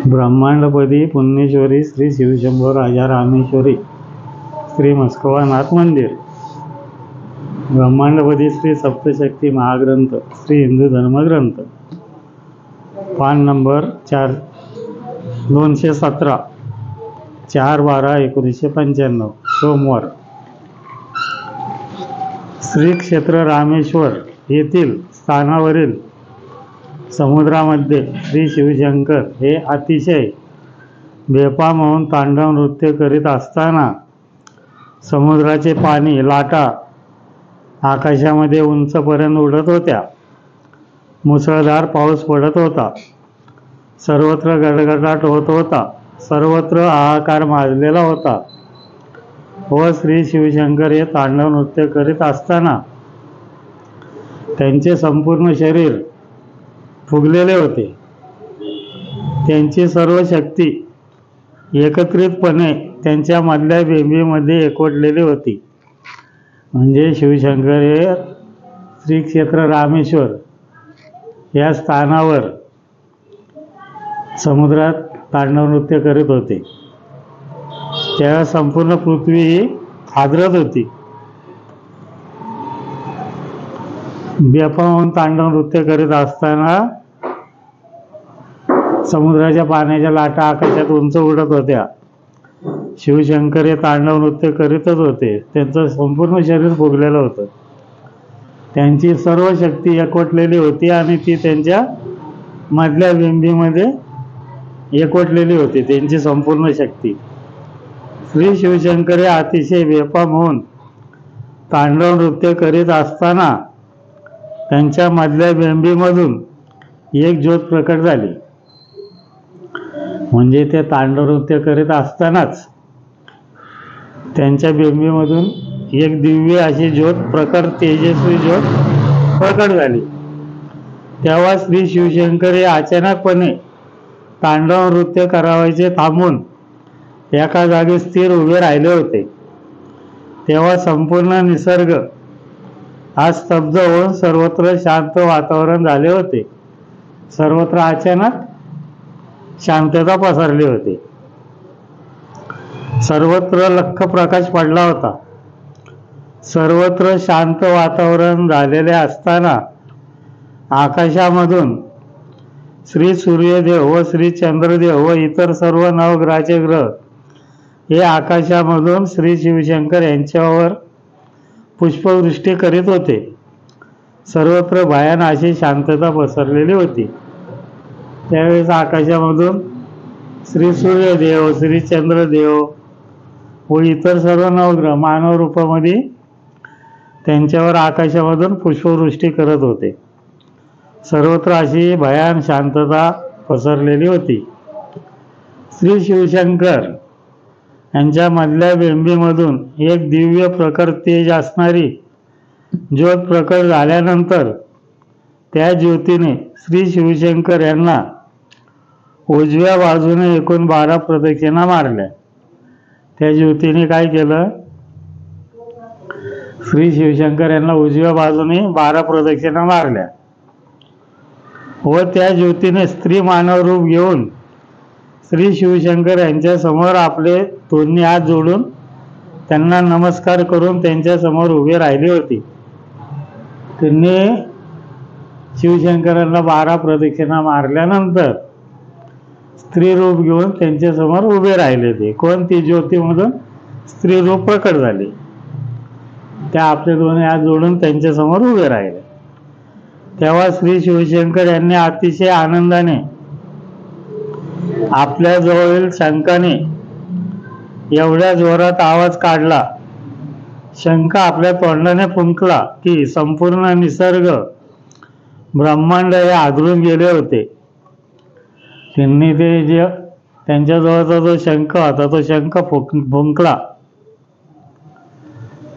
ब्रह्मांडपदी पुण्येश्वरी श्री शिवशंभो राजा रामेश्वरी श्री मस्कवानाथ मंदिर. ब्रह्मांडपदी श्री सप्तशक्ती महाग्रंथ श्री हिंदू धर्मग्रंथ. पान नंबर 217 4/12/1995 सोमवार. श्री क्षेत्र रामेश्वर येथील स्थानावरील समुद्रामध्ये श्री शिवशंकर हे अतिशय बेफाम होऊन तांडव नृत्य करीत असताना समुद्राचे पाणी लाटा आकाशामध्ये उंचपर्यंत उडत होत्या. मुसळधार पाऊस पडत होता. सर्वत्र गडगडाट होत होता. सर्वत्र हाहाकार माजलेला होता व श्री शिवशंकर हे तांडव नृत्य करीत असताना त्यांचे संपूर्ण शरीर फुगलेले होते. त्यांची सर्व शक्ती एकत्रितपणे त्यांच्या मधल्या बेंबीमध्ये एकवटलेली होती. म्हणजे शिवशंकर हे श्री क्षेत्र रामेश्वर या स्थानावर समुद्रात तांडव नृत्य करीत होते. त्या संपूर्ण पृथ्वी ही हादरत होती. बेफाम तांडव नृत्य करीत असताना समुद्राच्या पाण्याच्या लाटा आकाशात उंच उडत होत्या. शिवशंकर हे तांडव नृत्य करीतच होते. त्यांचं संपूर्ण शरीर फुगलेलं होतं. त्यांची सर्व शक्ती एकवटलेली होती आणि ती त्यांच्या मधल्या बिंबीमध्ये एकवटलेली होती. त्यांची संपूर्ण शक्ती. श्री शिवशंकर हे अतिशय बेफाम होऊन तांडव नृत्य करीत असताना त्यांच्या मधल्या बेंबीमधून एक ज्योत प्रकट झाली. म्हणजे ते तांडव नृत्य करीत असतानाच त्यांच्या बेंबीमधून एक दिव्य अशी ज्योत प्रकट, तेजस्वी ज्योत प्रकट झाली. तेव्हा श्री शिवशंकर हे अचानकपणे तांडव नृत्य करावयाचे थांबून एका जागी स्थिर उभे राहिले होते. तेव्हा संपूर्ण निसर्ग हा स्तब्ध होऊन सर्वत्र शांत वातावरण झाले होते. सर्वत्र अचानक शांतता पसरली होती. सर्वत्र लख्ख प्रकाश पडला होता. सर्वत्र शांत वातावरण झालेले असताना आकाशामधून श्री सूर्यदेव व श्री चंद्रदेव व इतर सर्व नवग्रहाचे ग्रह हे आकाशामधून श्री शिवशंकर यांच्यावर पुष्पवृष्टी करीत होते. सर्वत्र भयान अशी शांतता पसरलेली होती. त्यावेळेस आकाशामधून श्री सूर्यदेव, श्री चंद्रदेव व इतर सर्व नवग्रह मानव रूपामध्ये त्यांच्यावर आकाशामधून पुष्पवृष्टी करत होते. सर्वत्र अशी भयान शांतता पसरलेली होती. श्री शिवशंकर यांच्या मधल्या बेंबीमधून एक दिव्य प्रखर तेज असणारी ज्योत प्रकट झाल्यानंतर त्या ज्योतीने श्री शिवशंकर यांना उजव्या बाजूने एकूण 12 प्रदक्षिणा मारल्या. त्या ज्योतीने काय केलं? श्री शिवशंकर यांना उजव्या बाजूने 12 प्रदक्षिणा मारल्या व त्या ज्योतीने स्त्री मानव रूप घेऊन श्री शिवशंकर यांच्या समोर आपले दोन्ही हात जोडून त्यांना नमस्कार करून त्यांच्या समोर उभे राहिली होती. त्यांनी शिवशंकरांना 12 प्रदक्षिणा मारल्यानंतर स्त्री रूप घेऊन त्यांच्या समोर उभे राहिले. ते कोण? ती ज्योतीमधून स्त्री रूप प्रकट झाली. त्या आपले दोन्ही हात जोडून त्यांच्या समोर उभे राहिले. तेव्हा श्री शिवशंकर यांनी अतिशय आनंदाने आपल्या जवळील शंखाने एवढ्या जोरात आवाज काढला, शंख आपल्या तोंडाने फुंकला की संपूर्ण निसर्ग ब्रह्मांड हे आदळून गेले होते. त्यांनी ते जे त्यांच्याजवळचा जो शंख होता तो शंख फुंकला.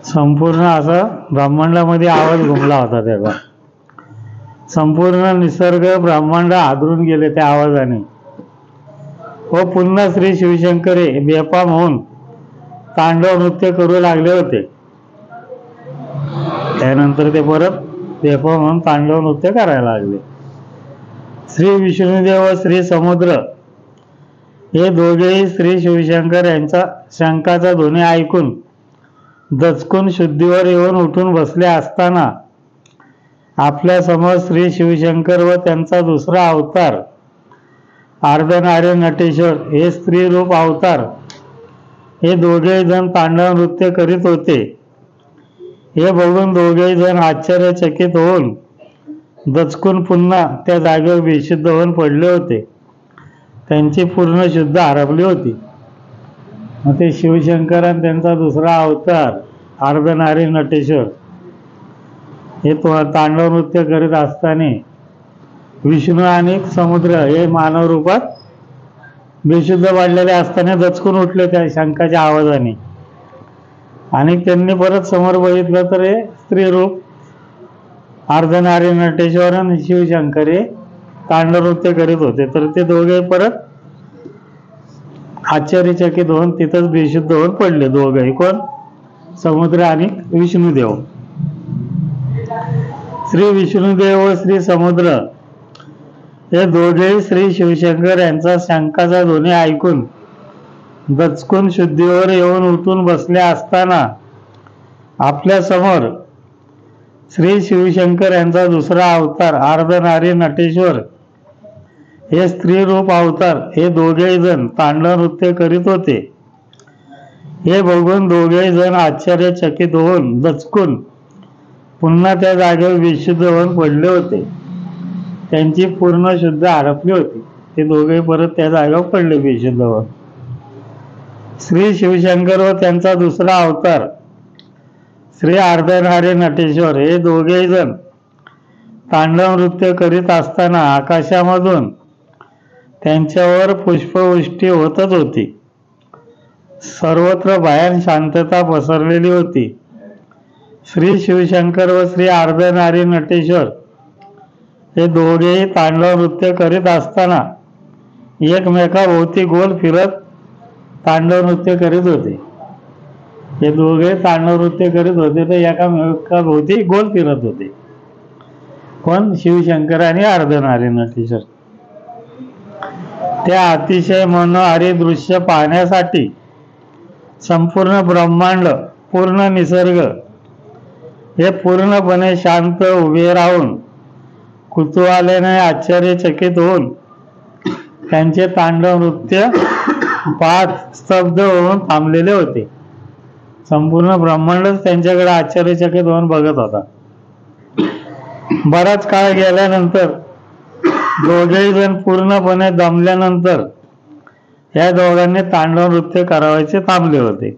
संपूर्ण असा ब्रह्मांडामध्ये आवाज घुमला होता. तेव्हा संपूर्ण निसर्ग ब्रह्मांड आदळून गेले त्या आवाजाने व पुन्हा श्री शिवशंकर हे बेफाम होऊन तांडव नृत्य करू लागले होते. त्यानंतर ते परत बेफाम होऊन तांडव नृत्य करायला लागले. श्री विष्णुदेव व श्री समुद्र हे दोघेही श्री शिवशंकर यांचा शंखाचा ध्वनी ऐकून दचकून शुद्धीवर येऊन उठून बसले असताना आपल्या समोर श्री शिवशंकर व त्यांचा दुसरा अवतार अर्धनारी नटेश्वर हे स्त्री रूप अवतार हे दोघेही जण तांडव नृत्य करीत होते. हे बघून दोघेही जण आश्चर्यचकित होऊन दचकून पुन्हा त्या जागेवर बेशुद्ध होऊन पडले होते. त्यांची पूर्ण शुद्ध हरपली होती. मग ते शिवशंकर आणि त्यांचा दुसरा अवतार अर्धनारी नटेश्वर हे तांडव नृत्य करीत असताना विष्णू आणि समुद्र हे मानव रूपात बेशुद्ध पडलेले असताना दचकून उठले त्या शंखाच्या आवाजाने. आणि त्यांनी परत समोर बघितलं तर हे स्त्री रूप अर्धनारी नटेश्वर आणि शिवशंकर हे तांडव नृत्य करीत होते. तर ते दोघे परत आश्चर्यचकित होऊन तिथंच बेशुद्ध होऊन पडले दोघेही. कोण? समुद्र आणि विष्णुदेव. श्री विष्णुदेव व श्री समुद्र हे दोघेही श्री शिवशंकर यांचा शंखाचा ध्वनी ऐकून दचकून शुद्धीवर येऊन उठून बसले असताना आपल्या समोर श्री शिवशंकर यांचा दुसरा अवतार अर्धनारी नटेश्वर हे स्त्री रूप अवतार हे दोघेही जण तांडव नृत्य करीत होते. हे बघून दोघेही जण आश्चर्यचकित होऊन दचकून पुन्हा त्या जागेवर बेशुद्ध होऊन पडले होते. त्यांची पूर्ण शुद्ध हरपली होती. ते दोघे परत त्या जागेवर पडले बेशुद्ध होऊन. श्री शिवशंकर व त्यांचा दुसरा अवतार श्री अर्धनारी नटेश्वर हे दोघेही जण तांडव नृत्य करीत असताना आकाशामधून त्यांच्यावर पुष्पवृष्टी होतच होती. सर्वत्र भयान शांतता पसरलेली होती. श्री शिवशंकर व श्री अर्धनारी नटेश्वर हे दोघेही तांडव नृत्य करीत असताना एकमेकाभोवती गोल फिरत तांडव नृत्य करीत होते. हे दोघे तांडव नृत्य करीत होते तर एकामेकाभोवती गोल फिरत होते. कोण? शिवशंकर आणि अर्धनारी नटेश्वर. त्या अतिशय मनोहारी दृश्य पाहण्यासाठी संपूर्ण ब्रह्मांड पूर्ण निसर्ग हे पूर्णपणे शांत उभे राहून कुतूहलाने आश्चर्यचकित होऊन त्यांचे तांडव नृत्य पाहत स्तब्ध होऊन थांबलेले होते. संपूर्ण ब्रह्मांडच त्यांच्याकडे आश्चर्यचकित होऊन बघत होता. बराच काळ गेल्यानंतर दोघेही जण पूर्णपणे दमल्यानंतर या दोघांनी तांडव नृत्य करायचे थांबले होते.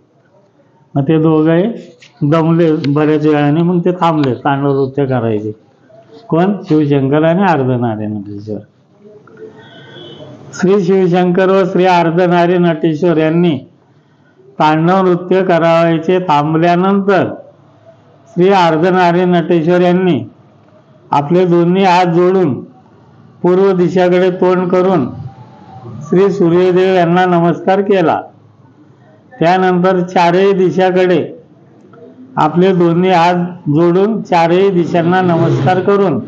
मग ते दोघेही दमले बऱ्याच वेळाने, मग ते थांबले तांडव नृत्य करायचे. कोण? शिवशंकर आणि अर्धनारी नटेश्वर. श्री शिवशंकर व श्री अर्धनारी नटेश्वर यांनी तांडव नृत्य करायचे थांबल्यानंतर श्री अर्धनारी नटेश्वर यांनी आपले दोन्ही हात जोडून पूर्व दिशेकडे तोंड करून श्री सूर्यदेव यांना नमस्कार केला. त्यानंतर चारही दिशाकडे आपले दोन्ही हात जोडून चारही दिशांना नमस्कार करून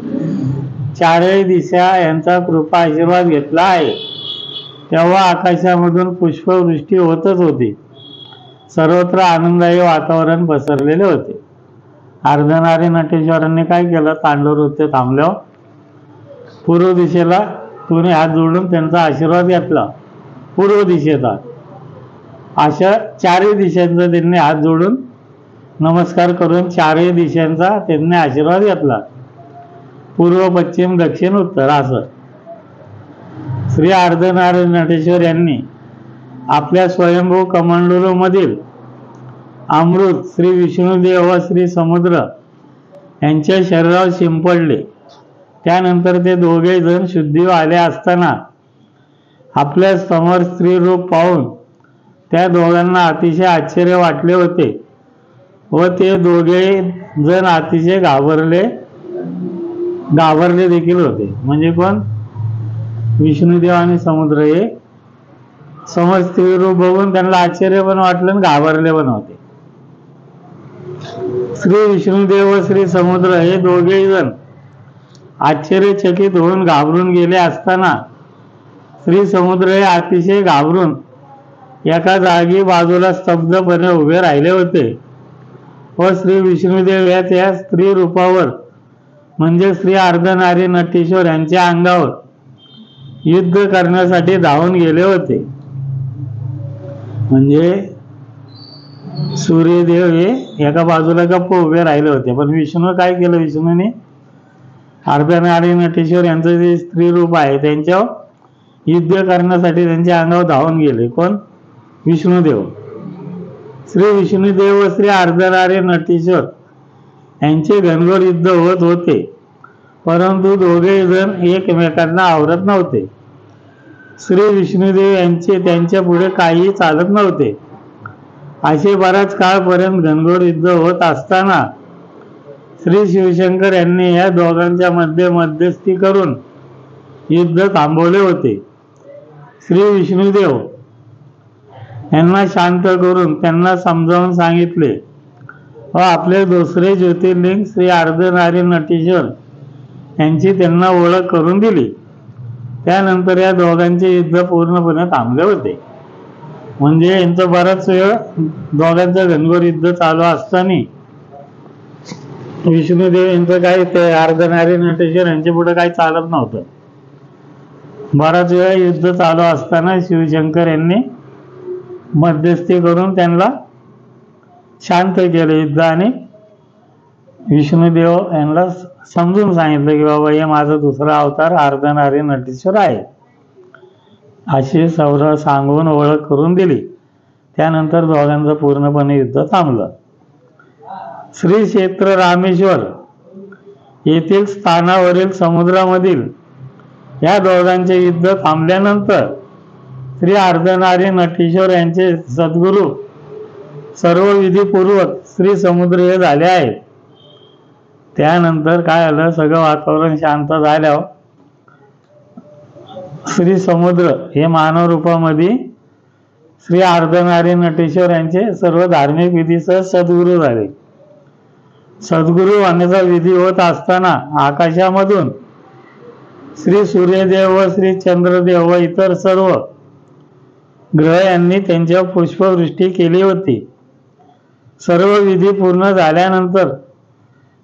चारही दिशा यांचा कृपा आशीर्वाद घेतला आहे. तेव्हा आकाशामधून पुष्पवृष्टी होतच होती. सर्वत्र आनंददायी वातावरण पसरलेले होते. अर्धनारी नटेश्वरांनी काय केलं? तांडव नृत्य थांबल्यावर पूर्व दिशेला दोन्ही हात जोडून त्यांचा आशीर्वाद घेतला. पूर्व दिशेचा अशा चारही दिशांचा त्यांनी हात जोडून नमस्कार करून चारही दिशांचा त्यांनी आशीर्वाद घेतला. पूर्व, पश्चिम, दक्षिण, उत्तर असं. श्री अर्धनारी नटेश्वर यांनी आपल्या स्वयंभू कमंडलू मधील अमृत श्री विष्णुदेव व श्री समुद्र यांच्या शरीरावर शिंपडले. त्यानंतर ते दोघे जण शुद्धी आले असताना आपल्या समोर स्त्री रूप पाहून त्या दोघांना अतिशय आश्चर्य वाटले होते व ते दोघे जण अतिशय घाबरले देखील होते. म्हणजे कोण? विष्णुदेव आणि समुद्र हे समोर स्त्री रूप बघून त्यांना आश्चर्य पण वाटलं आणि घाबरले पण होते. श्री विष्णुदेव व श्री समुद्र हे दोघेही जण आश्चर्यचकित होऊन घाबरून गेले असताना श्री समुद्र हे अतिशय घाबरून एका जागी बाजूला स्तब्धपणे उभे राहिले होते व श्री विष्णुदेव या त्या स्त्री रूपावर म्हणजे श्री अर्धनारी नटेश्वर यांच्या अंगावर युद्ध करण्यासाठी धावून गेले होते. म्हणजे सूर्यदेव हे एका बाजूला गप्प उभे राहिले होते, पण विष्णू काय केलं, विष्णूने अर्धनारी नटेश्वर यांचं जे स्त्री रूप आहे त्यांच्यावर युद्ध करण्यासाठी त्यांच्या अंगावर धावून गेले. कोण? विष्णुदेव. श्री विष्णुदेव व श्री अर्धनारी नटेश्वर यांचे घनघोर युद्ध होत होते, परंतु दोघे जण एकमेकांना आवरत नव्हते. श्री विष्णुदेव यांचे त्यांच्या पुढे काहीही चालत नव्हते. असे बराच काळपर्यंत घनघोर युद्ध होत असताना श्री शिवशंकर यांनी या दोघांच्या मध्ये मध्यस्थी करून युद्ध थांबवले होते. श्री विष्णुदेव यांना शांत करून त्यांना समजावून सांगितले व आपले दुसरे ज्योतिर्लिंग श्री अर्धनारी नटेश्वर यांची त्यांना ओळख करून दिली. त्यानंतर या दोघांचे युद्ध पूर्णपणे थांबले होते. म्हणजे यांचं बराच वेळ दोघांचं घनघोर युद्ध चालू असताना विष्णुदेव यांचं काय ते अर्धनारी नटेश्वर यांच्या पुढे काही चालत नव्हतं. बराच वेळ युद्ध चालू असताना शिवशंकर यांनी मध्यस्थी करून त्यांना शांत केलं युद्ध आणि विष्णुदेव यांना समजून सांगितलं की बाबा हे माझा दुसरा अवतार अर्धनारी नटेश्वर आहे, अशी सौर सांगून ओळख करून दिली. त्यानंतर दोघांचं पूर्णपणे युद्ध थांबलं. श्री क्षेत्र रामेश्वर येथील स्थानावरील समुद्रामधील या दोघांचे युद्ध थांबल्यानंतर श्री अर्धनारी नटेश्वर यांचे सद्गुरू सर्व विधीपूर्वक श्री समुद्र हे झाले आहेत. त्यानंतर काय झालं, सगळं वातावरण शांत झाल्यावर श्री समुद्र हे मानव रूपामध्ये श्री अर्धनारी नटेश्वर यांचे सर्व धार्मिक विधीसह सद्गुरू झाले. सद्गुरू होण्याचा विधी होत असताना आकाशामधून श्री सूर्यदेव व श्री चंद्रदेव व इतर सर्व ग्रह यांनी त्यांच्यावर पुष्पवृष्टी केली होती. सर्व विधी पूर्ण झाल्यानंतर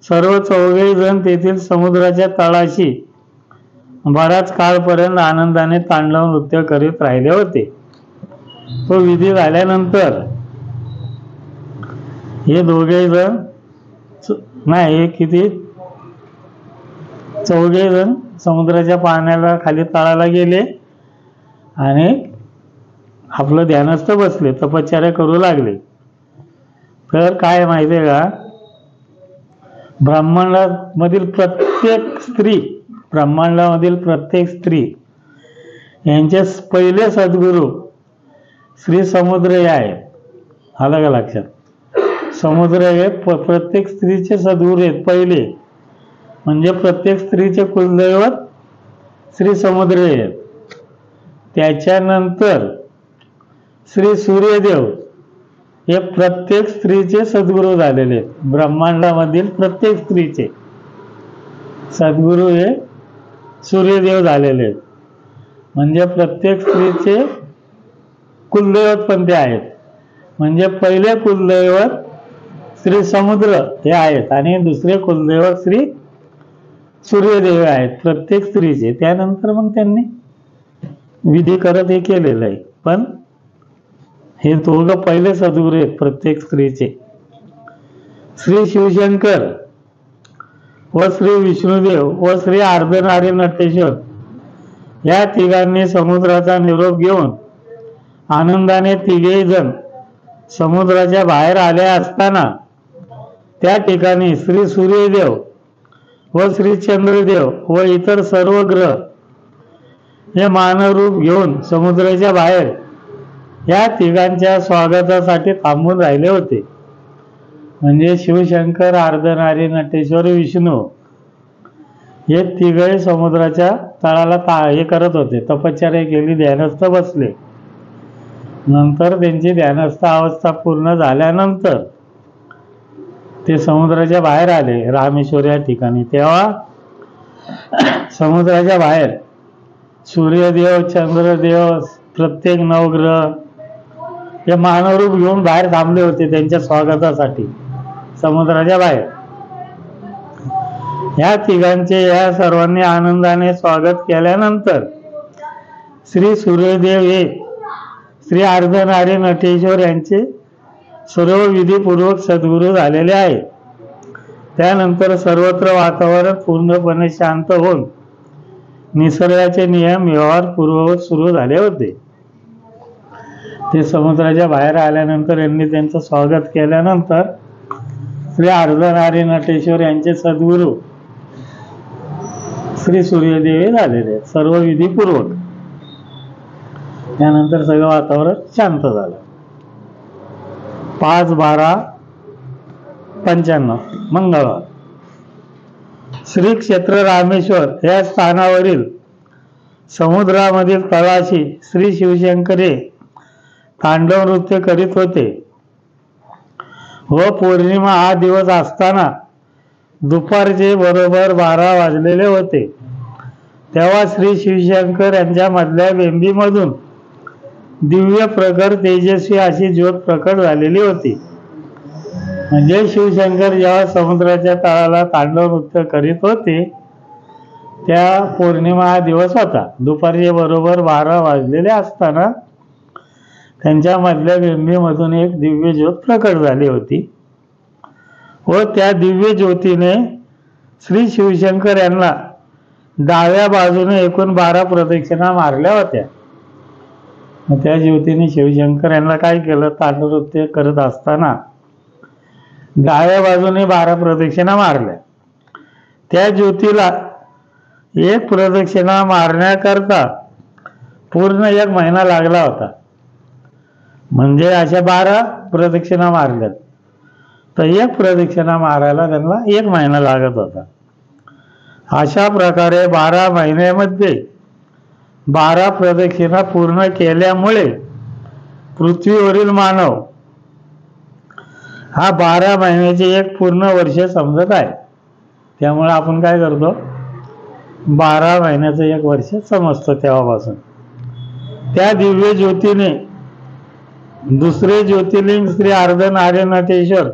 सर्व चौघे जण तेथील समुद्राच्या तळाशी बराच काळपर्यंत आनंदाने तांडव नृत्य करीत राहिले होते. तो विधी झाल्यानंतर हे दोघे जण नाही किती चौघे जण समुद्राच्या पाण्याला खाली तळाला गेले आणि आपलं ध्यानस्थ बसले, तपश्चर्या करू लागले. तर काय माहिती आहे का, ब्रह्मांडामधील प्रत्येक स्त्री यांचे पहिले सद्गुरू श्री समुद्र हे आहेत. आलं का लक्षात? समुद्र हे प्रत्येक स्त्रीचे सद्गुरू आहेत पहिले. म्हणजे प्रत्येक स्त्रीचे कुलदैवत श्री समुद्र आहेत. त्याच्यानंतर श्री सूर्यदेव हे प्रत्येक स्त्रीचे सद्गुरू झालेले आहेत. ब्रह्मांडामधील प्रत्येक स्त्रीचे सद्गुरू हे सूर्यदेव झालेले आहेत. म्हणजे प्रत्येक स्त्रीचे कुलदैवत पण ते आहेत. म्हणजे पहिले कुलदैवत श्री समुद्र हे आहेत आणि दुसरे कुलदैवत श्री सूर्यदेव आहेत प्रत्येक स्त्रीचे. त्यानंतर मग त्यांनी विधी करत हे केलेलं आहे. पण हे दोघं पहिले सद्गुरू आहेत प्रत्येक स्त्रीचे. श्री शिवशंकर व श्री विष्णुदेव व श्री अर्धनारी नटेश्वर या तिघांनी समुद्राचा निरोप घेऊन आनंदाने तिघेही जण समुद्राच्या बाहेर आले असताना त्या ठिकाणी श्री सूर्यदेव व श्री चंद्रदेव व इतर सर्व ग्रह हे मानव रूप घेऊन समुद्राच्या बाहेर या तिघांच्या स्वागतासाठी थांबून राहिले होते. म्हणजे शिवशंकर, अर्धनारी, नटेश्वर, विष्णू हे तिघही समुद्राच्या तळाला हे करत होते, तपश्चर्या केली, ध्यानस्थ बसले. नंतर त्यांची ध्यानस्थ अवस्था पूर्ण झाल्यानंतर ते समुद्राच्या बाहेर आले रामेश्वर या ठिकाणी. तेव्हा समुद्राच्या बाहेर सूर्यदेव, चंद्रदेव, प्रत्येक नवग्रह हे मानवरूप घेऊन बाहेर थांबले होते त्यांच्या स्वागतासाठी समुद्राच्या बाहेर. ह्या तिघांचे या सर्वांनी आनंदाने स्वागत केल्यानंतर श्री सूर्यदेव हे श्री अर्धनारी नटेश्वर यांचे सर्व विधीपूर्वक सद्गुरू झालेले आहे. त्यानंतर सर्वत्र वातावरण पूर्णपणे शांत होऊन निसर्गाचे नियम व्यवहार पूर्ववत सुरू झाले होते. ते समुद्राच्या बाहेर आल्यानंतर यांनी त्यांचं स्वागत केल्यानंतर श्री अर्धनारी नटेश्वर यांचे सद्गुरू श्री सूर्यदेव झालेले आहेत सर्व विधीपूर्वक. त्यानंतर सगळं वातावरण शांत झालं. 5/12/95 मंगळवार. श्री क्षेत्र रामेश्वर या स्थानावरील समुद्रामधील तळाशी श्री शिवशंकर हे तांडव नृत्य करीत होते व पौर्णिमा हा दिवस असताना दुपारचे बरोबर 12 वाजलेले होते. तेव्हा श्री शिवशंकर यांच्या मधल्या बेंबीमधून दिव्य प्रखर तेजस्वी अशी ज्योत प्रकट झालेली होती. म्हणजे शिवशंकर जेव्हा समुद्राच्या तळाला तांडव नृत्य करीत होते त्या पौर्णिमा हा दिवस होता. दुपारचे बरोबर 12 वाजलेले असताना त्यांच्या मधल्या बिंबीमधून एक दिव्य ज्योत प्रकट झाली होती व त्या दिव्य ज्योतीने श्री शिवशंकर यांना डाव्या बाजूने एकूण 12 प्रदक्षिणा मारल्या होत्या. त्या ज्योतीने शिवशंकर यांना काय केलं, तांडव नृत्य करत असताना डाव्या बाजूने 12 प्रदक्षिणा मारल्या. त्या ज्योतीला एक प्रदक्षिणा मारण्याकरता पूर्ण 1 महिना लागला होता. म्हणजे अशा 12 प्रदक्षिणा मारल्यात तर एक प्रदक्षिणा मारायला त्यांना 1 महिना लागत होता. अशा प्रकारे 12 महिन्यामध्ये 12 प्रदक्षिणा पूर्ण केल्यामुळे पृथ्वीवरील मानव हा 12 महिन्याचे एक पूर्ण वर्ष समजत आहे. त्यामुळे आपण काय करतो, 12 महिन्याचं 1 वर्ष समजतो. तेव्हापासून त्या दिव्य ज्योतीने दुसरे ज्योतिर्लिंग श्री अर्धनारी नटेश्वर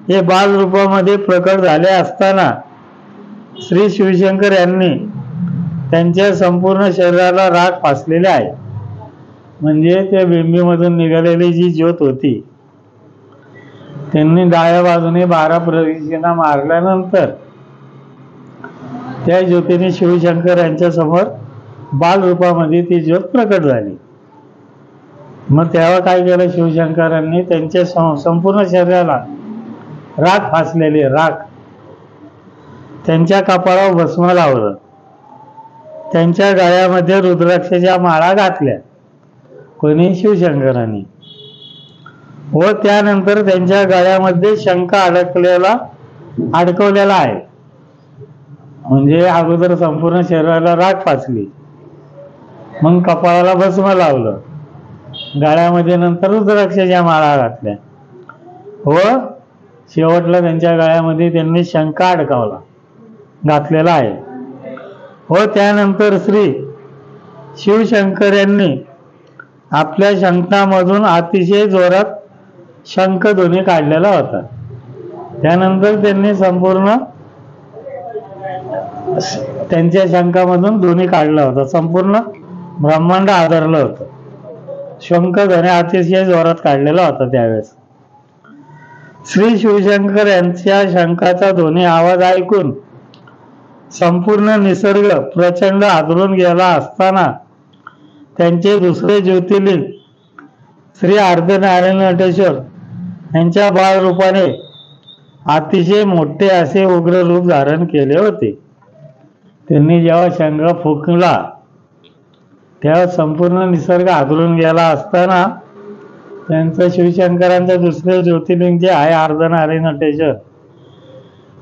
हे बाल रूपामध्ये प्रकट झाले असताना श्री शिवशंकर यांनी त्यांच्या संपूर्ण शरीराला राख फासलेले आहे. म्हणजे त्या बिंबीमधून निघालेली जी ज्योत होती त्यांनी डाव्या बाजूने 12 प्रदक्षिणा मारल्यानंतर त्या ज्योतीने शिवशंकर यांच्या समोर बाल रूपामध्ये ती ज्योत प्रकट झाली. मग तेव्हा काय केलं शिवशंकरांनी, त्यांच्या संपूर्ण शरीराला राख फासलेली राख, त्यांच्या कपाळावर भस्म लावलं, त्यांच्या गळ्यामध्ये रुद्राक्षाच्या माळा घातल्या कोणी, शिवशंकरांनी. व त्यानंतर त्यांच्या गळ्यामध्ये शंख अडकवलेला आहे. म्हणजे अगोदर संपूर्ण शरीराला राख फासली, मग कपाळाला भस्म लावलं, गळ्यामध्ये नंतर रुद्राक्षाच्या माळा घातल्या व शेवटला त्यांच्या गळ्यामध्ये त्यांनी शंख घातलेला आहे. व त्यानंतर श्री शिवशंकर यांनी आपल्या शंखामधून अतिशय जोरात शंखध्वनी काढलेला होता. त्यानंतर त्यांनी संपूर्ण त्यांच्या शंखामधून ध्वनी काढला होता, संपूर्ण ब्रह्मांड आदरलं होतं. शंखध्वनी अतिशय जोरात काढलेला होता. त्यावेळेस श्री शिवशंकर यांच्या शंखाचा ध्वनी आवाज ऐकून संपूर्ण निसर्ग प्रचंड हादरून गेला असताना त्यांचे दुसरे ज्योतिर्लिंग श्री अर्धनारी नटेश्वर यांच्या बाळ रूपाने अतिशय मोठे असे उग्र रूप धारण केले होते. त्यांनी जेव्हा शंख फुंकला तेव्हा संपूर्ण निसर्ग हादरून गेला असताना त्यांचं शिवशंकरांचं दुसरे ज्योतिर्लिंग जे आहे अर्धनारी नटेश्वर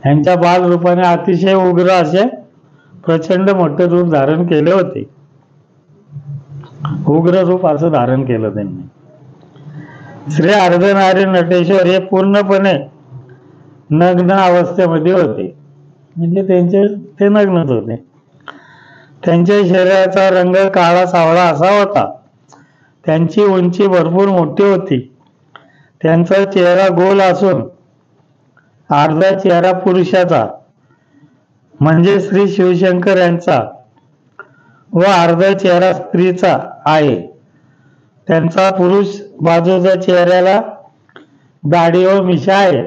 यांच्या बाल रूपाने अतिशय उग्र असे प्रचंड मोठे रूप धारण केले होते. उग्र रूप असं धारण केलं त्यांनी. श्री अर्धनारी नटेश्वर हे पूर्णपणे नग्न अवस्थेमध्ये होते. म्हणजे ते नग्नच होते. त्यांच्या शरीराचा रंग काळा सावळा असा होता. त्यांची उंची भरपूर मोठी होती. त्यांचा चेहरा गोल असून अर्धा चेहरा पुरुषाचा म्हणजे श्री शिवशंकर यांचा व अर्धा चेहरा स्त्रीचा आहे. त्यांचा पुरुष बाजूच्या चेहऱ्याला दाढी व मिशा आहे.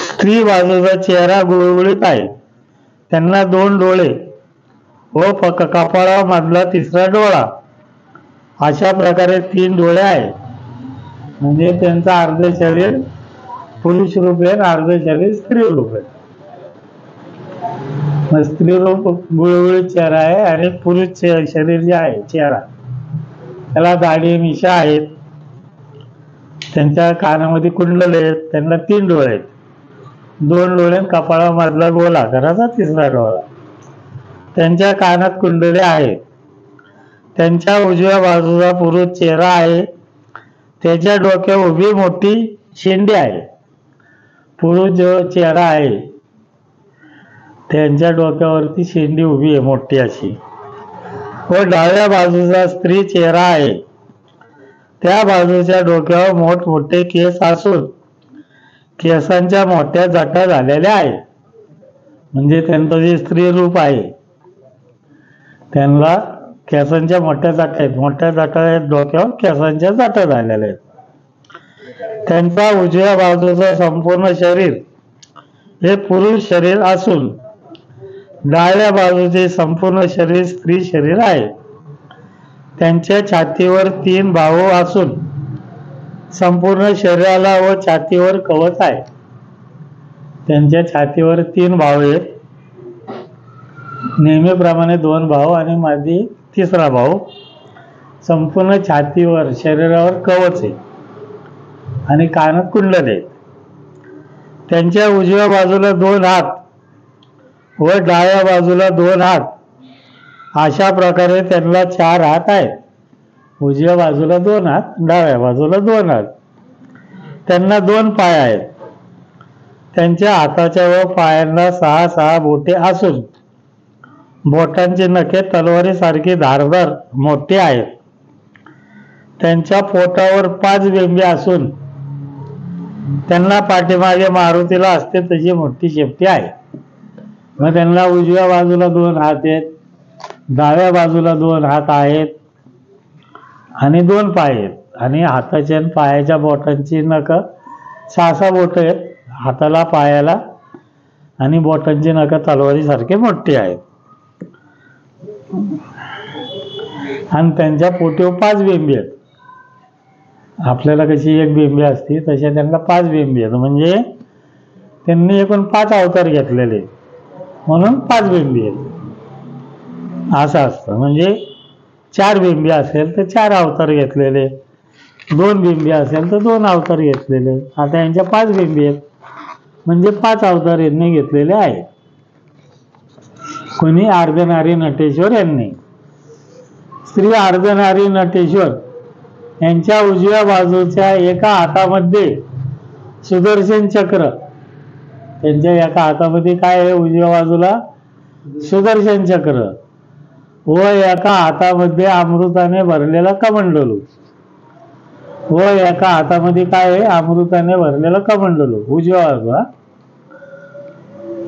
स्त्री बाजूचा चेहरा गुळगुळीत आहे. त्यांना 2 डोळे व कपाळामधला 3रा डोळा अशा प्रकारे 3 डोळे आहेत. म्हणजे त्यांचं अर्ध शरीर पुरुष रूप आहे, अर्ध शरीर स्त्री रूप आहे. स्त्री रूप गुळगुळीत चेहरा आहे आणि पुरुष शरीर जे आहे चेहरा त्याला दाढी मिशा आहेत. त्यांच्या कानामध्ये कुंडल आहेत. त्यांना 3 डोळे आहेत. 2 डोळे कपाळामधला गोल आकाराचा 3रा डोळा. त्यांच्या कानात कुंडले आहेत. त्यांच्या उजव्या बाजूचा पुरुष चेहरा आहे. त्याच्या डोक्यावर उभी मोठी शेंडी आहे. पुरुष जो चेहरा आहे त्यांच्या डोक्यावरती शेंडी उभी आहे मोठी अशी. व डाव्या बाजूचा स्त्री चेहरा आहे. त्या बाजूच्या डोक्यावर मोठमोठे केस असून केसांच्या मोठ्या जटा झालेल्या आहेत. म्हणजे त्यांचं जे स्त्री रूप आहे त्यांना केसांच्या मोठ्या जटा आहेत. मोठ्या जटा आहेत डोक्यावर, केसांच्या जटा झालेल्या आहेत. त्यांचा उजव्या बाजूचं संपूर्ण शरीर हे पुरुष शरीर असून डाव्या बाजूचे संपूर्ण शरीर स्त्री शरीर आहे. त्यांच्या छातीवर 3 बाहू असून संपूर्ण शरीराला व छातीवर कवच आहे. त्यांच्या छातीवर 3 बाहू आहेत. नेहमीप्रमाणे 2 बाहू आणि मध्ये 3रा बाहू. संपूर्ण छातीवर शरीरावर कवच आहे आणि कानात कुंडल आहेत. त्यांच्या उजव्या बाजूला 2 हात व डाव्या बाजूला 2 हात अशा प्रकारे त्यांना 4 हात आहेत. उजव्या बाजूला 2 हात, डाव्या बाजूला 2 हात. त्यांना 2 पाय आहेत. त्यांच्या हाताच्या व पायांना 6 बोटे असून बोटांची नखे तलवारीसारखी धारदार मोठी आहेत. त्यांच्या पोटावर 5 बिंबे असून त्यांना पाठीमागे मारुतीला असते तशी मोठी शेपटी आहे. मग त्यांना उजव्या बाजूला 2 हात आहेत, डाव्या बाजूला 2 हात आहेत आणि 2 पाय आहेत. आणि हाताच्या आणि पायाच्या बोटांची नख 6 बोट आहेत हाताला, पायाला. आणि बोटांची नख तलवारीसारखे मोठी आहेत. आणि त्यांच्या पोटीवर 5 बिंबी आहेत. आपल्याला कशी 1 बिंबी असते तशा त्यांना 5 बिंबी आहेत. म्हणजे त्यांनी एकूण 5 अवतार घेतलेले म्हणून 5 बिंबी आहेत असं असतं. म्हणजे 4 बिंबी असेल तर 4 अवतार घेतलेले, 2 बिंबी असेल तर 2 अवतार घेतलेले. आता यांच्या 5 बिंबी आहेत म्हणजे 5 अवतार यांनी घेतलेले आहेत. कोणी अर्धनारी नटेश्वर यांनी. श्री अर्धनारी नटेश्वर यांच्या उजव्या बाजूच्या एका हातामध्ये सुदर्शन चक्र. त्यांच्या एका हातामध्ये काय आहे? उजव्या बाजूला सुदर्शन चक्र व एका हातामध्ये अमृताने भरलेला कमंडलू. व एका हातामध्ये काय आहे? अमृताने भरलेला कमंडलू उजव्या बाजूला.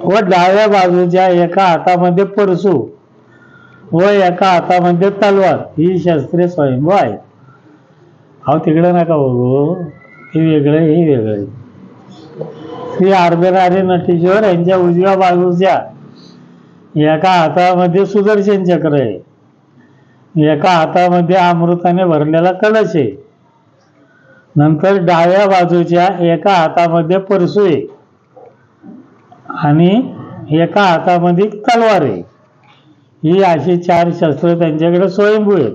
व डाव्या बाजूच्या एका हातामध्ये परशु व एका हातामध्ये तलवार. ही शस्त्रे स्वयंभू आहेत. अहो तिकडे नका बघू, हे वेगळे हे वेगळे. श्री अर्धनारी नटेश्वर यांच्या उजव्या बाजूच्या एका हातामध्ये सुदर्शन चक्र आहे, एका हातामध्ये अमृताने भरलेला कलश आहे. नंतर डाव्या बाजूच्या एका हातामध्ये परशु आहे आणि एका हातामध्ये तलवार आहे. ही अशी 4 शस्त्र त्यांच्याकडे स्वयंभू आहेत.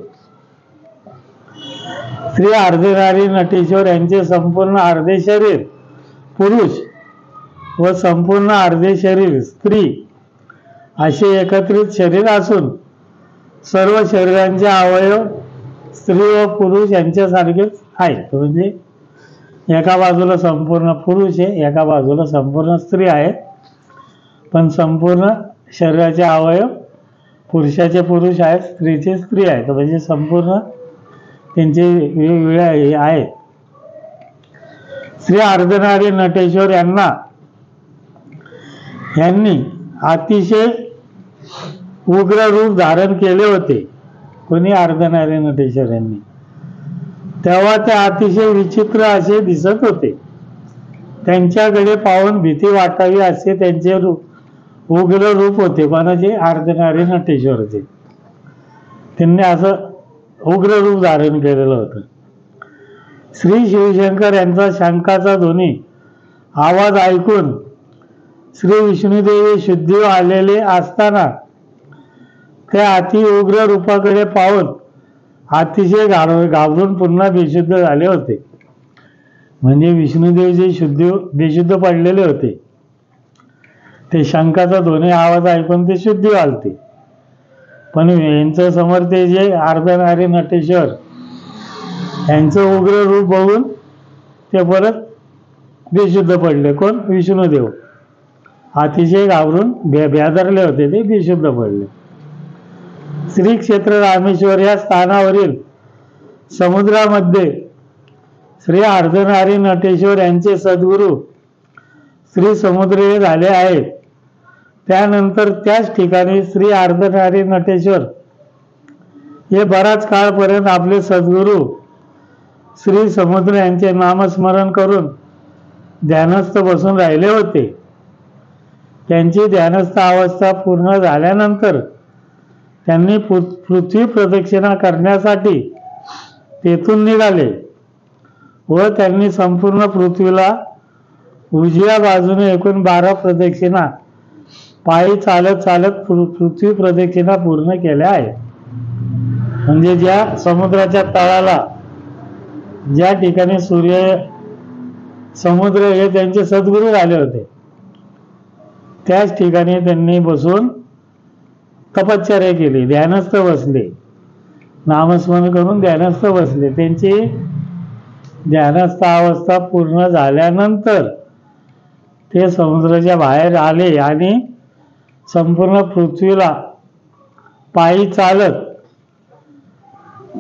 श्री अर्धनारी नटेश्वर यांचे संपूर्ण अर्धे शरीर पुरुष व संपूर्ण अर्धे शरीर स्त्री असे एकत्रित शरीर असून सर्व शरीरांचे अवयव स्त्री व पुरुष यांच्यासारखेच आहेत. म्हणजे एका बाजूला संपूर्ण पुरुष आहे, एका बाजूला संपूर्ण स्त्री आहे पण संपूर्ण शरीराचे अवयव पुरुषाचे पुरुष आहेत, स्त्रीचे स्त्री आहेत, म्हणजे संपूर्ण त्यांचे वेगवेगळे आहेत. श्री अर्धनारी नटेश्वर यांनी अतिशय उग्र रूप धारण केले होते. कोणी? अर्धनारी नटेश्वर यांनी. तेव्हा ते अतिशय विचित्र असे दिसत होते. त्यांच्याकडे पाहून भीती वाटावी असे त्यांचे उग्र रूप होते. कोणाचे? अर्धनारी नटेश्वरचे. त्यांनी असं उग्र रूप धारण केलेलं होतं. श्री शिवशंकर यांचा शंखाचा ध्वनी आवाज ऐकून श्री विष्णुदेवी शुद्धीवर आलेले असताना त्या अति उग्र रूपाकडे पाहून अतिशय घाबरून पुन्हा बेशुद्ध झाले होते. म्हणजे विष्णुदेवजी बेशुद्ध पडलेले होते. ते शंखाचा ध्वनी आवाज ऐकून ते शुद्धी आलते. पण यांच्या समोर ते जे अर्धनारी नटेश्वर यांचं उग्र रूप बघून ते परत बेशुद्ध पडले. कोण? विष्णुदेव. अतिशय घाबरून बेदरले होते, ते बेशुद्ध पडले. श्री क्षेत्र रामेश्वर या स्थानावरील समुद्रामध्ये श्री अर्धनारी नटेश्वर यांचे सद्गुरू श्री समुद्र झाले आहेत. त्यानंतर त्याच ठिकाणी श्री अर्धनारी नटेश्वर हे बराच काळपर्यंत आपले सद्गुरू श्री समुद्र यांचे नामस्मरण करून ध्यानस्थ बसून राहिले होते. त्यांची ध्यानस्थ अवस्था पूर्ण झाल्यानंतर त्यांनी पृथ्वी प्रदक्षिणा करण्यासाठी तेथून निघाले व त्यांनी संपूर्ण पृथ्वीला उजव्या बाजूने एकूण 12 प्रदक्षिणा पायी चालत चालत पृथ्वी प्रदक्षिणा पूर्ण केल्या आहेत. म्हणजे ज्या समुद्राच्या तळाला ज्या ठिकाणी समुद्र हे त्यांचे सद्गुरू झाले होते त्याच ठिकाणी त्यांनी बसून तपश्चर्या केली, ध्यानस्थ बसले, नामस्मरण करून ध्यानस्थ बसले. त्यांची ध्यानस्थ अवस्था पूर्ण झाल्यानंतर ते समुद्राच्या बाहेर आले आणि संपूर्ण पृथ्वीला पायी चालत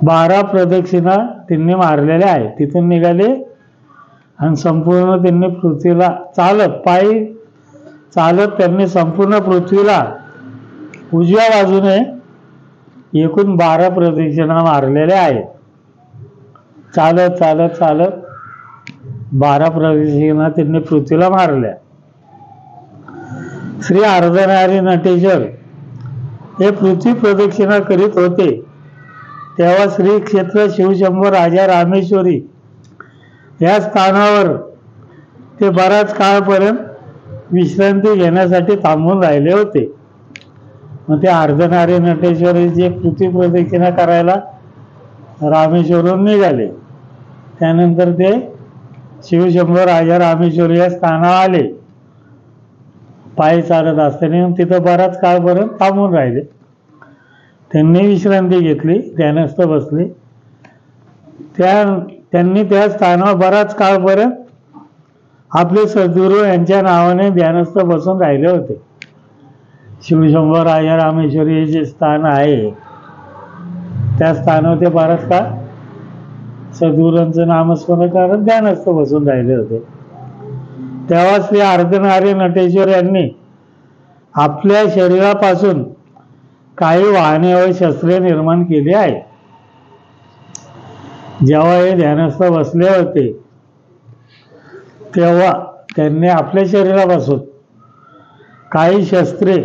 12 प्रदक्षिणा त्यांनी मारलेल्या आहेत. तिथून निघाले आणि संपूर्ण त्यांनी पृथ्वीला पायी चालत त्यांनी संपूर्ण पृथ्वीला उजव्या बाजूने एकूण 12 प्रदक्षिणा मारलेल्या आहेत. चालत चालत चालत 12 प्रदक्षिणा त्यांनी पृथ्वीला मारल्या. श्री अर्धनारी नटेश्वर हे पृथ्वी प्रदक्षिणा करीत होते तेव्हा श्री क्षेत्र शिवशंभो राजा रामेश्वरी या स्थानावर ते बराच काळपर्यंत विश्रांती घेण्यासाठी थांबून राहिले होते. मग ते अर्धनारी नटेश्वरीची पृथ्वी प्रदक्षिणा करायला रामेश्वरून निघाले. त्यानंतर ते शिवशंभो राजा रामेश्वरी या स्थानावर आले. पायी चालत असताना तिथं बराच काळपर्यंत थांबून राहिले. त्यांनी विश्रांती घेतली, ध्यानस्थ बसले. त्यांनी त्या स्थानावर बराच काळपर्यंत आपले सद्गुरू यांच्या नावाने ध्यानस्थ बसून राहिले होते. शिवशंभो राजा रामेश्वरी हे जे स्थान आहे त्या स्थानावर ते बराच काळ सद्गुरूंचं नामस्मरण करत ध्यानस्थ बसून राहिले होते. तेव्हा श्री अर्धनारी नटेश्वर यांनी आपल्या शरीरापासून काही वाहने व शस्त्रे निर्माण केली आहेत. जेव्हा हे ध्यानस्थ बसले होते तेव्हा त्यांनी आपल्या शरीरापासून काही शस्त्रे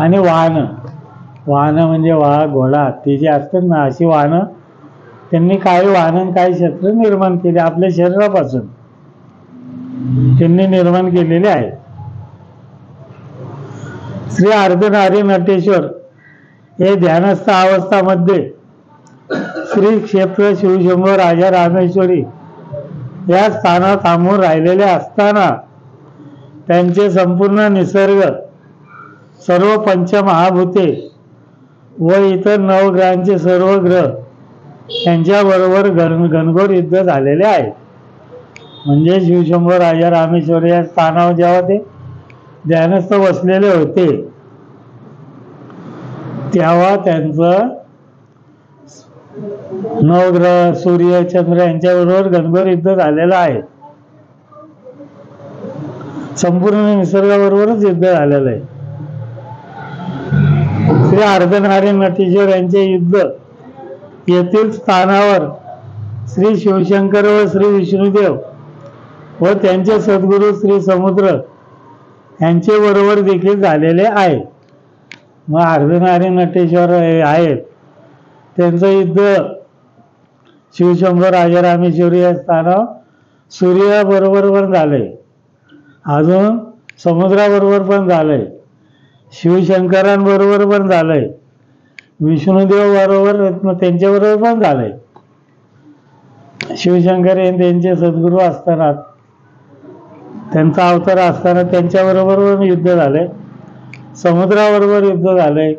आणि वाहनं म्हणजे वाघ, घोडा, ती जी असतात ना अशी वाहनं त्यांनी काही वाहन काही शस्त्र निर्माण केले आपल्या शरीरापासून त्यांनी निर्माण केलेले आहे. श्री अर्धनारी नटेश्वर हे ध्यानस्थ अवस्थामध्ये श्री क्षेत्र शिवशंभो राजा रामेश्वरी या स्थानात थांबून राहिलेले असताना त्यांचे संपूर्ण निसर्ग, सर्व पंचमहाभूते व इतर नवग्रहांचे सर्व ग्रह यांच्याबरोबर घनघोर युद्ध झालेले आहे. म्हणजे शिवशंभो राजा रामेश्वर या स्थानावर जेव्हा ते ध्यानस्थ बसलेले होते तेव्हा त्यांचं नवग्रह सूर्य चंद्र यांच्याबरोबर घनघोर युद्ध झालेलं आहे. संपूर्ण निसर्गाबरोबरच युद्ध झालेलं आहे. श्री अर्धनारीयण नटेश्वर यांचे युद्ध येथील स्थानावर श्री शिवशंकर व श्री विष्णुदेव व त्यांचे सद्गुरू श्री समुद्र यांचे बरोबर देखील झालेले आहे. मग अर्धनारीयण नटेश्वर आहेत त्यांचं युद्ध शिवशंभो राजा रामेश्वरी या स्थानावर सूर्याबरोबर पण झालंय, अजून समुद्राबरोबर पण झालंय, शिवशंकरांबरोबर पण झालंय, विष्णुदेव बरोबर त्यांच्याबरोबर पण झालंय. शिवशंकर हे त्यांचे सद्गुरू असताना त्यांचा अवतार असताना त्यांच्याबरोबर पण युद्ध झालंय, समुद्राबरोबर युद्ध झालंय,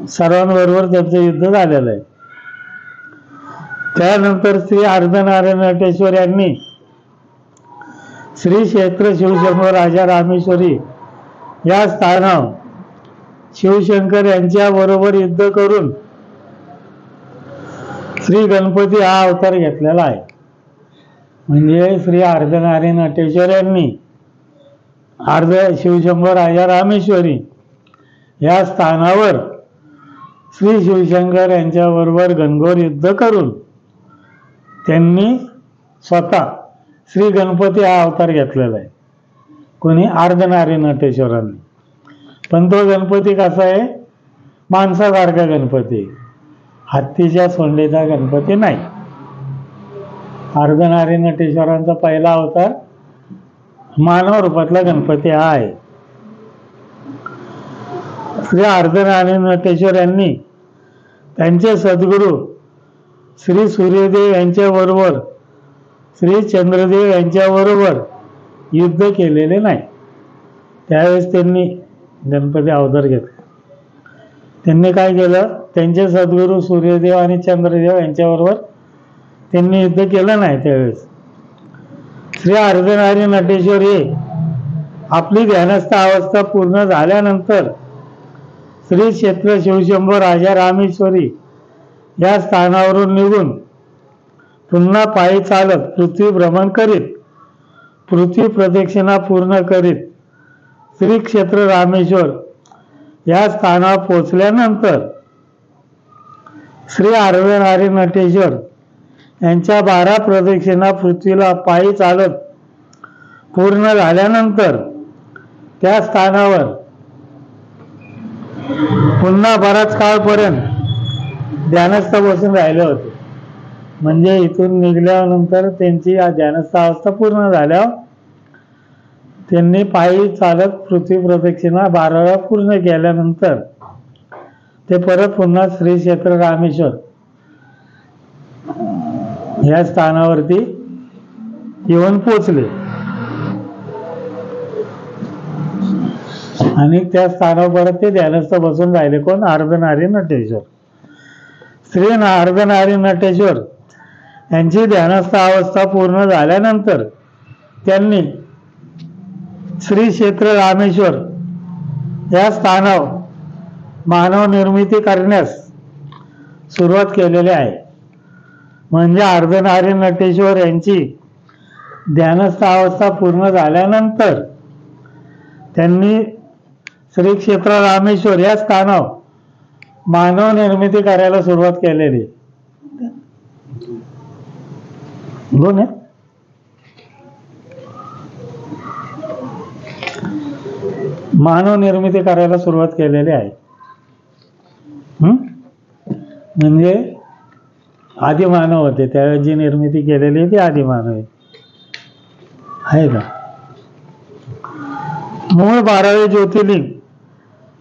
सर्वांबरोबर त्यांचं युद्ध झालेलं आहे. त्यानंतर श्री अर्धनारीयण नटेश्वर यांनी श्री क्षेत्र शिवशंभो राजा रामेश्वरी या स्थानावर शिवशंकर यांच्या बरोबर युद्ध करून श्री गणपती हा अवतार घेतलेला आहे. म्हणजे श्री अर्धनारीयण नटेश्वर यांनी शिवशंभो राजा रामेश्वरी या स्थानावर श्री शिवशंकर यांच्याबरोबर घनघोर युद्ध करून त्यांनी स्वतः श्री गणपती हा अवतार घेतलेला आहे. कोणी? अर्धनारीयण नटेश्वरांनी. पण तो गणपती कसा आहे? माणसासारखा गणपती, हत्तीच्या सोंडेचा गणपती नाही. अर्धनारीयण नटेश्वरांचा पहिला अवतार मानव रूपातला गणपती हा आहे. श्री अर्धनारीयण नटेश्वर यांनी त्यांचे सद्गुरू श्री सूर्यदेव यांच्याबरोबर श्री चंद्रदेव यांच्याबरोबर युद्ध केलेले नाही. त्यावेळेस त्यांनी गणपती अवतार घेतला. त्यांनी काय केलं? त्यांचे सद्गुरू सूर्यदेव आणि चंद्रदेव यांच्याबरोबर त्यांनी युद्ध केलं नाही. त्यावेळेस श्री अर्धनारीयण नटेश्वर हे आपली ध्यानस्थ अवस्था पूर्ण झाल्यानंतर श्री क्षेत्र शिवशंभो राजा रामेश्वरी या स्थानावरून निघून पुन्हा पायी चालत पृथ्वी भ्रमण करीत पृथ्वी प्रदक्षिणा पूर्ण करीत श्री क्षेत्र रामेश्वर या स्थानावर पोचल्यानंतर श्री अर्धनारीयण नटेश्वर यांच्या 12 प्रदक्षिणा पृथ्वीला पायी चालत पूर्ण झाल्यानंतर त्या स्थानावर पुन्हा बराच काळपर्यंत ध्यानस्थ बसून राहिले होते. म्हणजे इथून निघाल्यानंतर त्यांची ध्यानस्थ अवस्था पूर्ण झाल्यावर त्यांनी पायी चालत पृथ्वी प्रदक्षिणा 12 वेळा पूर्ण केल्यानंतर ते परत पुन्हा श्री क्षेत्र रामेश्वर या स्थानावरती येऊन पोचले आणि त्या स्थानावर परत ते ध्यानस्थ बसून राहिले. कोण? अर्धनारीयण नटेश्वर. श्री अर्धनारीयण नटेश्वर यांची ध्यानस्थ अवस्था पूर्ण झाल्यानंतर त्यांनी श्री क्षेत्र रामेश्वर या स्थानावर मानव निर्मिती करण्यास सुरुवात केलेली आहे. म्हणजे अर्धनारीयण नटेश्वर यांची ध्यानस्थ अवस्था पूर्ण झाल्यानंतर त्यांनी श्री क्षेत्र रामेश्वर या स्थानावर मानव निर्मिती करायला सुरुवात केलेली. दोन आहे. मानव निर्मिती करायला सुरुवात केलेली आहे. म्हणजे आदिमानव होते त्यावेळेस जी निर्मिती केलेली आहे ती आदिमानव आहे का? मूळ 12वे ज्योतिर्लिंग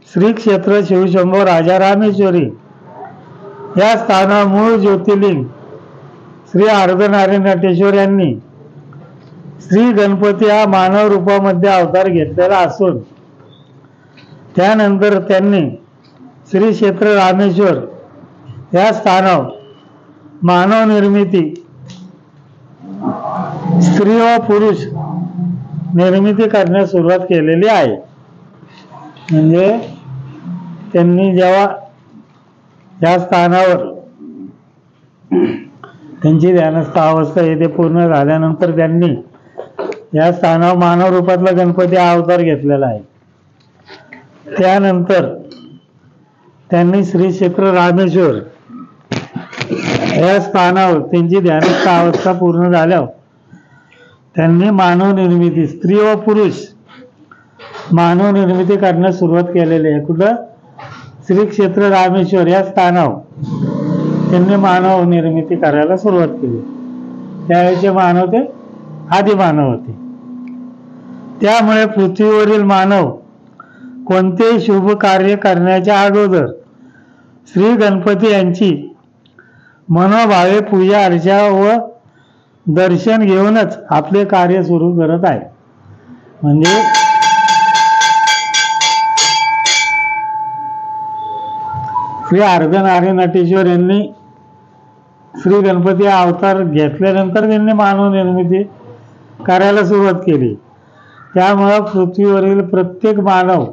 श्री क्षेत्र शिवशंभो राजा रामेश्वरी या स्थानावर मूळ ज्योतिर्लिंग श्री अर्धनारीयण नटेश्वर यांनी श्री गणपती हा मानव रूपामध्ये अवतार घेतलेला असून त्यानंतर त्यांनी श्री क्षेत्र रामेश्वर या स्थानावर मानव निर्मिती स्त्री व पुरुष निर्मिती करण्यास सुरुवात केलेली आहे. म्हणजे त्यांनी जेव्हा या स्थानावर त्यांची ध्यानस्थ अवस्था येथे पूर्ण झाल्यानंतर त्यांनी या स्थानावर मानव रूपातला गणपती हा अवतार घेतलेला आहे. त्यानंतर त्यांनी श्री क्षेत्र रामेश्वर या स्थानावर त्यांची ध्यानस्थ अवस्था पूर्ण झाल्यावर त्यांनी मानव निर्मिती, स्त्री व पुरुष मानव निर्मिती करण्यास सुरुवात केलेली आहे. कुठं? श्री क्षेत्र रामेश्वर या स्थानावर त्यांनी मानव निर्मिती करायला सुरुवात केली. त्यावेळेचे मानव ते आदिमानव होते. त्यामुळे पृथ्वीवरील मानव कोणतेही शुभ कार्य करण्याच्या अगोदर श्री गणपती यांची मनोभावे पूजा अर्चा व दर्शन घेऊनच आपले कार्य सुरू करत आहे. म्हणजे श्री अर्धनारीनटेश्वर यांनी श्री गणपती हा अवतार घेतल्यानंतर त्यांनी मानव निर्मिती करायला सुरुवात केली. त्यामुळं पृथ्वीवरील प्रत्येक मानव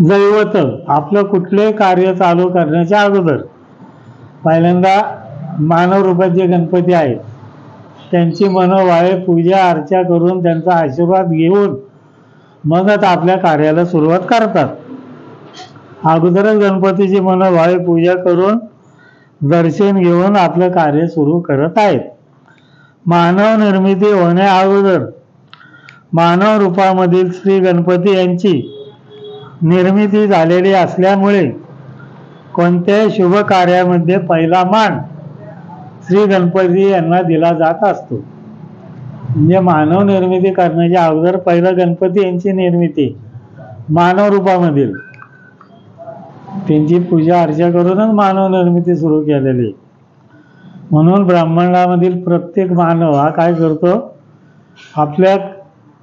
दैवत आपलं कुठलेही कार्य चालू करण्याच्या अगोदर पहिल्यांदा मानव रूपात जे गणपती आहेत त्यांची मनोभावे पूजा अर्चा करून त्यांचा आशीर्वाद घेऊन मगच आपल्या कार्याला सुरुवात करतात. अगोदरच गणपतीची मनोभावे पूजा करून दर्शन घेऊन आपलं कार्य सुरू करत आहेत. मानव निर्मिती होण्या अगोदर मानव रूपामधील श्री गणपती यांची निर्मिती झालेली असल्यामुळे कोणत्याही शुभ कार्यामध्ये पहिला मान श्री गणपती यांना दिला जात असतो. म्हणजे मानव निर्मिती करण्याच्या अगोदर पहिला गणपती यांची निर्मिती मानव रूपामधील त्यांची पूजा अर्चा करूनच मानव निर्मिती सुरू केलेली. म्हणून ब्रह्मांडामधील प्रत्येक मानव हा काय करतो? आपल्या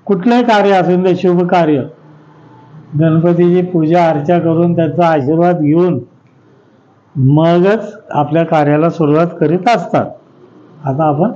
कुठलंही कार्य असेल ते शुभ कार्य गणपतीची पूजा अर्चा करून त्याचा आशीर्वाद घेऊन मगच आपल्या कार्याला सुरुवात करीत असतात. आता आपण